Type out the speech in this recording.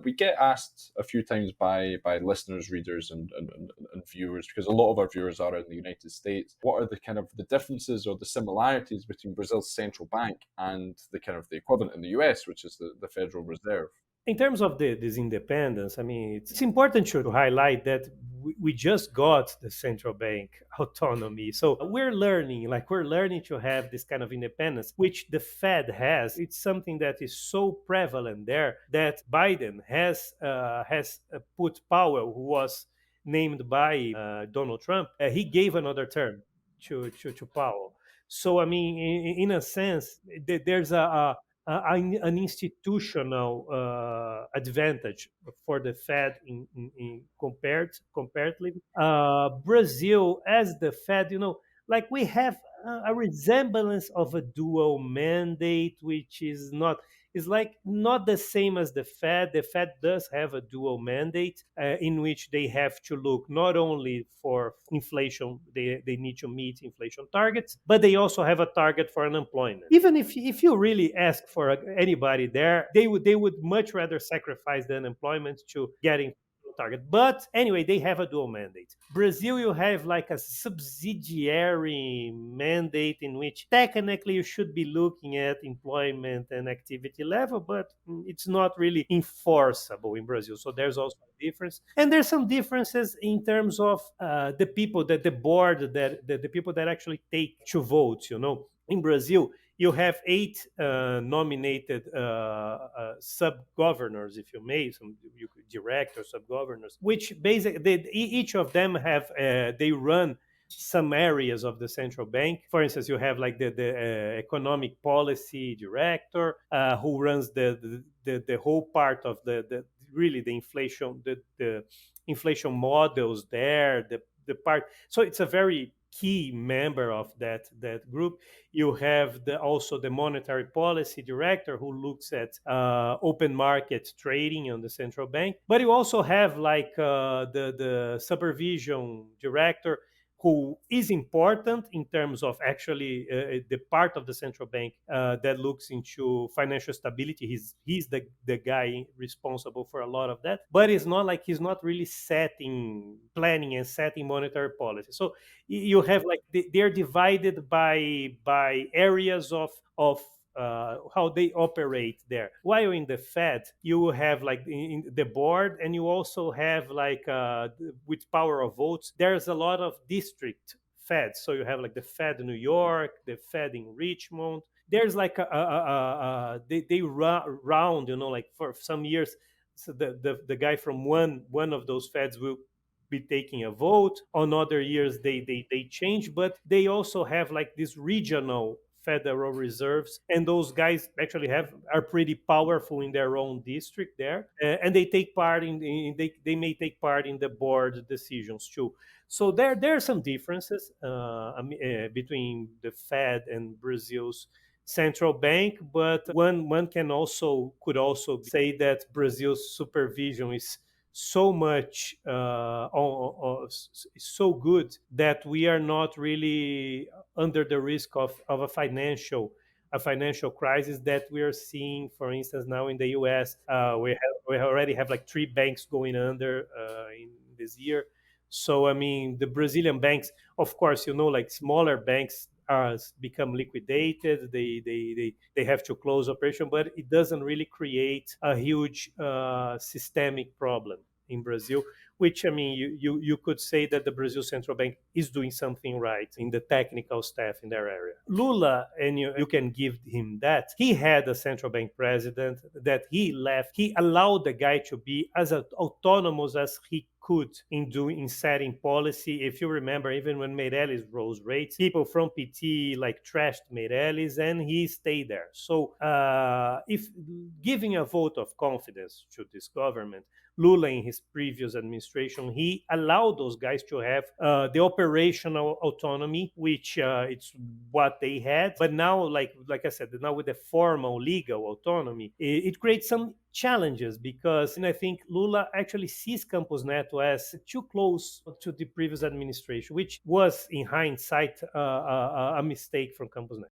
We get asked a few times by listeners, readers, and viewers, because a lot of our viewers are in the United States. What are the kind of the differences or the similarities between Brazil's central bank and the kind of the equivalent in the US, which is the Federal Reserve? In terms of this independence, I mean, it's important to highlight that we just got the central bank autonomy. So we're learning to have this kind of independence, which the Fed has. It's something that is so prevalent there that Biden has put Powell, who was named by Donald Trump. He gave another term to Powell. So I mean, in a sense, there's an institutional advantage for the Fed in comparatively. Brazil, as the Fed, like we have a resemblance of a dual mandate, which is like not the same as the Fed. The Fed does have a dual mandate in which they have to look not only for inflation, they need to meet inflation targets, but they also have a target for unemployment. Even if you really ask for anybody there, they would much rather sacrifice the unemployment to getting target. But anyway, they have a dual mandate. Brazil, you have like a subsidiary mandate in which technically you should be looking at employment and activity level, but it's not really enforceable in Brazil. So there's also a difference. And there's some differences in terms of the people that the board, that the people that actually take to vote, in Brazil, you have eight nominated sub governors, if you may, some directors, sub governors, which basically each of them have they run some areas of the central bank. For instance, you have like the economic policy director who runs the whole part of the really the inflation the inflation models there, the part. So it's a very key member of that group. You have also the monetary policy director who looks at open market trading on the central bank. But you also have like the supervision director, who is important in terms of actually the part of the central bank that looks into financial stability. He's the guy responsible for a lot of that, but it's not like he's not really planning and setting monetary policy. So you have like they're divided by areas of how they operate there. While in the Fed, you have like in the board, and you also have like with power of votes. There's a lot of district Feds. So you have like the Fed in New York, the Fed in Richmond. There's like they round, like for some years, so the guy from one of those Feds will be taking a vote. On other years, they change, but they also have like these regional Federal Reserves, and those guys actually are pretty powerful in their own district there, and they take part they may take part in the board decisions too. So there are some differences between the Fed and Brazil's central bank, but one could also say that Brazil's supervision is so much so good that we are not really under the risk of a financial crisis that we are seeing, for instance, now in the US. We already have like three banks going under in this year. So I mean, the Brazilian banks, of course, like smaller banks become liquidated. They have to close operation, but it doesn't really create a huge systemic problem in Brazil. Which I mean, you could say that the Brazil Central Bank is doing something right in the technical staff in their area. Lula, and you can give him that. He had a central bank president that he left. He allowed the guy to be as autonomous as he could in setting policy. If you remember, even when Meirelles rose rates, people from PT like trashed Meirelles, and he stayed there. So if giving a vote of confidence to this government, Lula in his previous administration, he allowed those guys to have the operational autonomy, which it's what they had. But now, like I said, now with the formal legal autonomy, it creates some challenges, because I think Lula actually sees Campos Neto as too close to the previous administration, which was, in hindsight, a mistake from Campos Neto.